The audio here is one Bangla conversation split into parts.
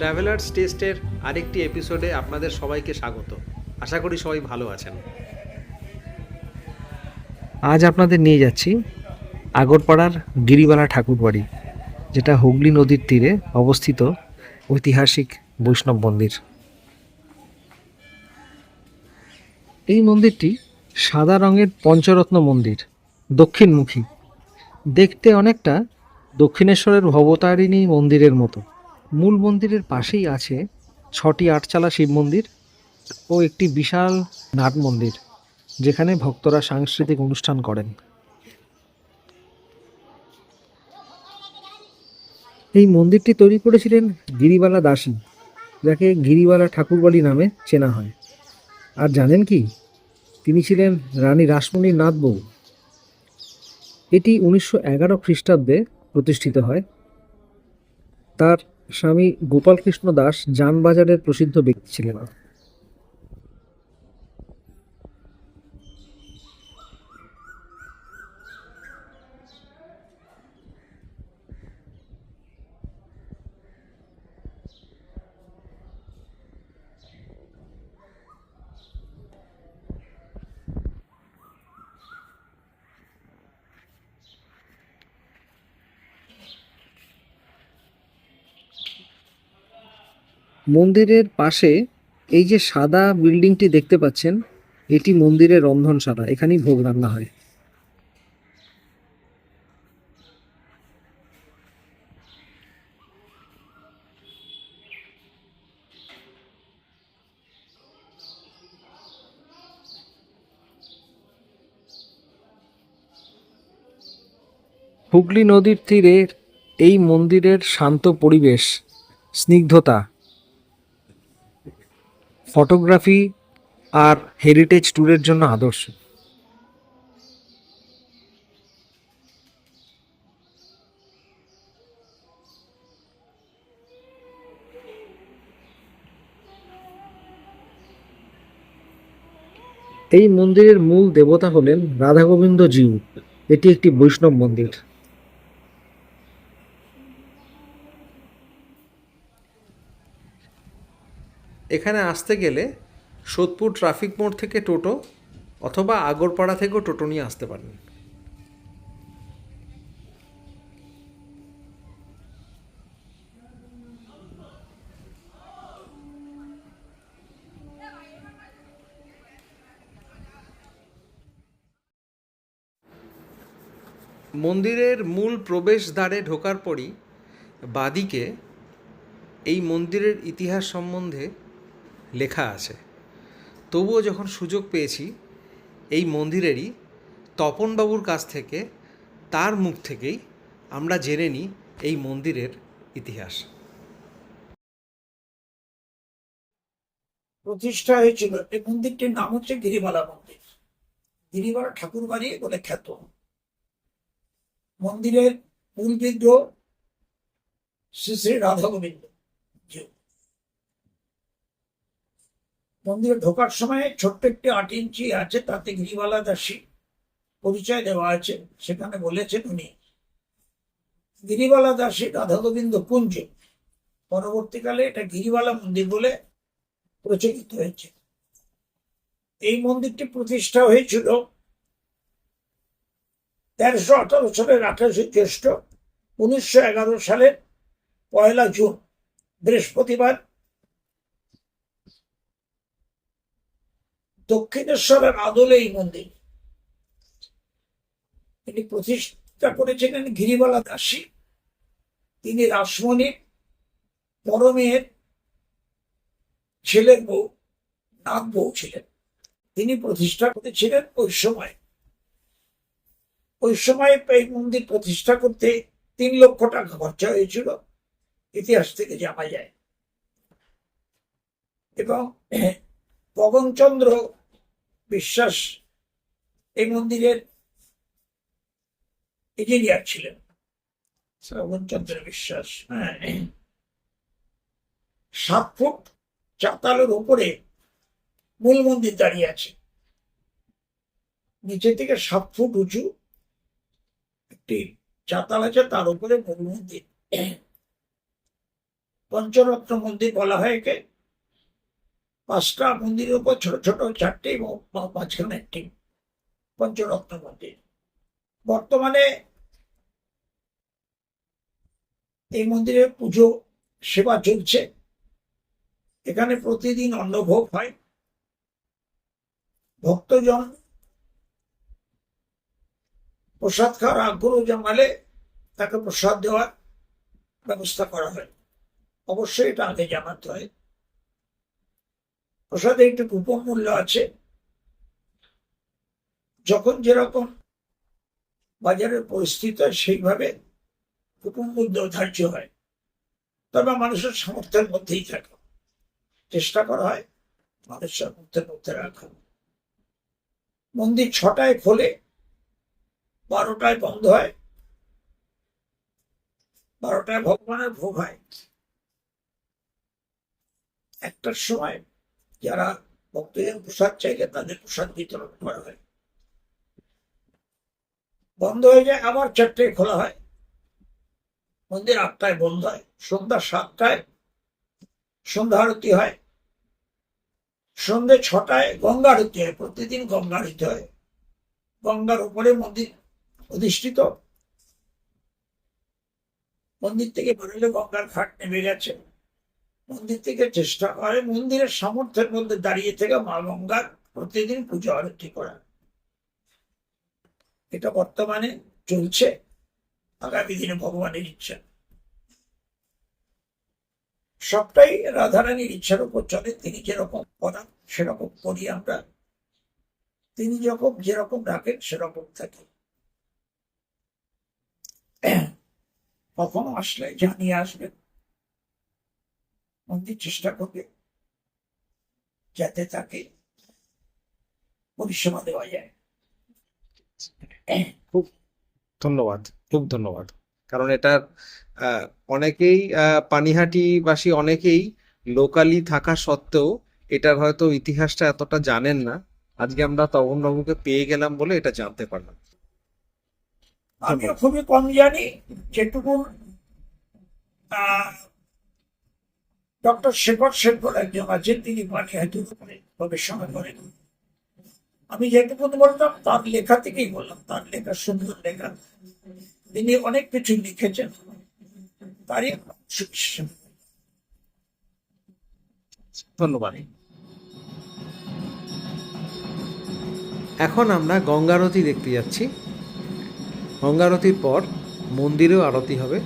ট্রাভেলার্স টেস্টের আরেকটি এপিসোডে আপনাদের সবাইকে স্বাগত। আশা করি সবাই ভালো আছেন। আজ আপনাদের নিয়ে যাচ্ছি আগরপাড়ার গিরিবালা ঠাকুরবাড়ি, যেটা হুগলি নদীর তীরে অবস্থিত ঐতিহাসিক বৈষ্ণব মন্দির। এই মন্দিরটি সাদা রঙের পঞ্চরত্ন মন্দির, দক্ষিণমুখী। দেখতে অনেকটা দক্ষিণেশ্বরের ভবতারিণী মন্দিরের মতো। মূল মন্দিরের পাশেই আছে 6টি আটচালা শিব মন্দির ও একটি বিশাল নাট মন্দির, যেখানে ভক্তরা সাংস্কৃতিক অনুষ্ঠান করেন। এই মন্দিরটি তৈরি করেছিলেন গিরিবালা দাসী, যাকে গিরিবালা ঠাকুরবাড়ি নামে চেনা হয়। আর জানেন কি, তিনি ছিলেন রানী রাসমণির নাথ বউ। এটি 1911 খ্রিস্টাব্দে প্রতিষ্ঠিত হয়। তার স্বামী গোপালকৃষ্ণ দাস যানবাজারের প্রসিদ্ধ ব্যক্তি ছিলেন। মন্দিরের পাশে এই যে সাদা বিল্ডিংটি দেখতে পাচ্ছেন, এটি মন্দিরের রন্ধনশালা। এখানেই ভোগ রান্না হয়। হুগলি নদীর তীরের এই মন্দিরের শান্ত পরিবেশ, স্নিগ্ধতা, ফটোগ্রাফি আর হেরিটেজ ট্যুরের জন্য আদর্শ। এই মন্দিরের মূল দেবতা হলেন রাধা গোবিন্দ জিউ। এটি একটি বৈষ্ণব মন্দির। এখানে আসতে গেলে সোদপুর ট্রাফিক মোড় থেকে টোটো অথবা আগরপাড়া থেকেও টোটো নিয়ে আসতে পারেন। মন্দিরের মূল প্রবেশদ্বারে ঢোকার পরই বাদিকে এই মন্দিরের ইতিহাস সম্বন্ধে লেখা আছে। তবুও যখন সুযোগ পেয়েছি, এই মন্দিরেরই তপনবাবুর কাছ থেকে, তার মুখ থেকেই আমরা জেনে নিই এই মন্দিরের ইতিহাস। প্রতিষ্ঠা হয়েছিল এই মন্দিরটির নাম হচ্ছে গিরিবালা মন্দির। গিরিবালা ঠাকুরবাড়ি বলে খ্যাত। মন্দিরের মূল বিগ্রহ শ্রী শ্রী রাধা গোবিন্দ। মন্দিরে ঢোকার সময় ছোট্ট একটি 8 ইঞ্চি আছে, তাতে গিরিবালা দাসী পরিচয় দেওয়া আছে। সেখানে বলেছেন উনি গিরিবালা দাসী রাধা গোবিন্দ কুঞ্জ। পরবর্তীকালে এটা গিরিবালা মন্দির বলে প্রচলিত হয়েছে। এই মন্দিরটি প্রতিষ্ঠা হয়েছিল 1318 সালের 28 জ্যৈষ্ঠ 1911 সালের 1 জুন বৃহস্পতিবার দক্ষিণেশ্বরের আদলে এই মন্দির তিনি প্রতিষ্ঠা করেছিলেন গিরিবালা দাসী। তিনি রাসমণি বড় মেয়ের ছেলের বউ, নাথ বউ ছিলেন। তিনি প্রতিষ্ঠা করেছিলেন ওই সময় এই মন্দির প্রতিষ্ঠা করতে 3 লক্ষ টাকা খরচা হয়েছিল, ইতিহাস থেকে জানা যায়। এবং পবনচন্দ্র বিশ্বাস এই মন্দিরের ইঞ্জিনিয়ার ছিলেন। পবনচন্দ্র বিশ্বাস 7 ফুট চাতালের উপরে মূল মন্দির দাঁড়িয়ে আছে। নিচে থেকে 7 ফুট উঁচু একটি চাতাল আছে, তার উপরে মূল মন্দির। পঞ্চরত্ন মন্দির বলা হয় একে। 5টা মন্দিরের উপর ছোট ছোট 4টে এবং মাঝখানে একটি পঞ্চরত্ন মন্দির। বর্তমানে এই মন্দিরে পুজো সেবা চলছে। এখানে প্রতিদিন অন্নভোগ হয়। ভক্তজন প্রসাদ খাওয়ার আগ্রহ জানালে তাকে প্রসাদ দেওয়ার ব্যবস্থা করা হয়। অবশ্যই এটা আগে জানাতে হয়। প্রসাদে একটু কুপন মূল্য আছে। যখন যেরকম বাজারের পরিস্থিতি হয় সেইভাবে কুপন মূল্য ধার্য হয়। তবে মানুষের সামর্থ্যের মধ্যেই থাকে, চেষ্টা করা হয় মানুষের সামর্থ্যের মধ্যে রাখা। মন্দির 6টায় খোলে, 12টায় বন্ধ হয়। 12টায় ভগবানের ভোগ হয়। 1টার সময় যারা ভক্তজন প্রসাদ চাইলে তাদের প্রসাদ বিতরণ করা হয়। বন্ধ হয়ে যায়, আবার 4টায় খোলা হয়। মন্দির 8টায় বন্ধ হয়। সন্ধ্যা 7টায় সন্ধ্যা আরতি হয়। সন্ধ্যে 6টায় গঙ্গা আরতি হয়। প্রতিদিন গঙ্গা আরতি হয়। গঙ্গার উপরে মন্দির অধিষ্ঠিত। মন্দির থেকে বেরোলে গঙ্গার ঘাট নেমে গেছে। মন্দির থেকে চেষ্টা করে মন্দিরের সামর্থ্যের মধ্যে দাঁড়িয়ে থেকে মা গঙ্গার প্রতিদিন পুজো আরতি করা। এটা বর্তমানে চলছে, আগামী দিনে ভগবানের ইচ্ছা। সবটাই রাধারানীর ইচ্ছার উপর চলে। তিনি যেরকম করান সেরকম করি আমরা। তিনি যখন যেরকম রাখেন সেরকম থাকি। কখনো আসলে জানিয়ে আসবেন। মন্দির চেষ্টা করবে যাতে তাকে পরিষেবা দেওয়া যায়। খুব ধন্যবাদ, খুব ধন্যবাদ। কারণ এটার আহ, অনেকেই পানিহাটিবাসী অনেকেই লোকালি থাকা সত্ত্বেও এটার হয়তো ইতিহাসটা এতটা জানেন না। আজকে আমরা তপনবাবুকে পেয়ে গেলাম বলে এটা জানতে পারলাম। আমিও খুবই কম জানি। যেটুকু ডক্টর শেখর সেন বলে একজন আছেন, তিনি পানিহাটির উপরে গবেষণা করেন। আমি যেটুকু বলতাম তার লেখা থেকেই বললাম। তার লেখা সুন্দর লেখা, তিনি অনেক কিছু লিখেছেন, তারই অংশ বিশেষ। ধন্যবাদ। এখন আমরা গঙ্গারতি দেখতে যাচ্ছি। গঙ্গারতির পর মন্দিরেও আরতি হবে।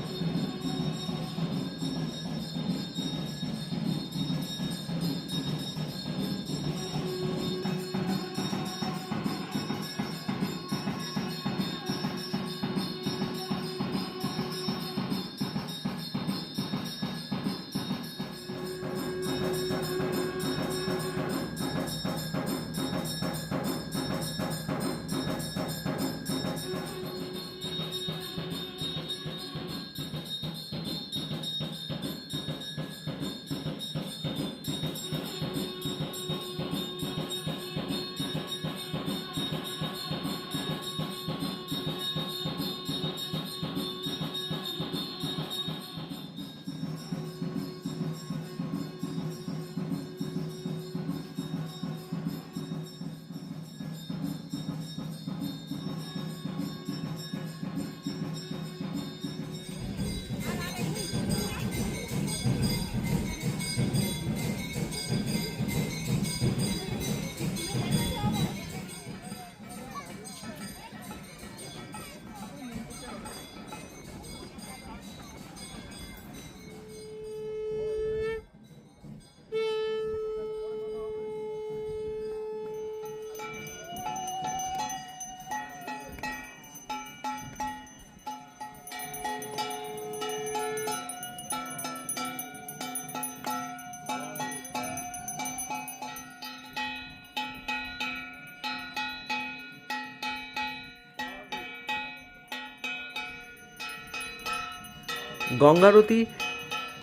গঙ্গারতি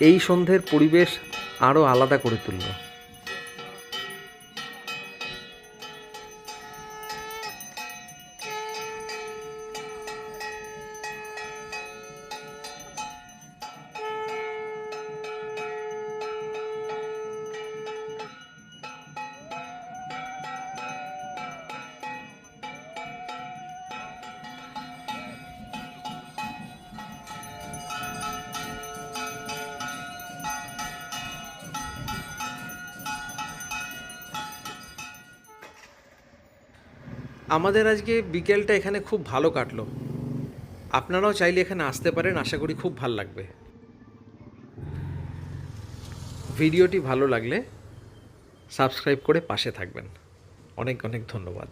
এই সন্ধ্যের পরিবেশ আরও আলাদা করে তুলল। আমাদের আজকে বিকেলটা এখানে খুব ভালো কাটলো। আপনারাও চাইলে এখানে আসতে পারেন, আশা করি খুব ভালো লাগবে। ভিডিওটি ভালো লাগলে সাবস্ক্রাইব করে পাশে থাকবেন। অনেক অনেক ধন্যবাদ।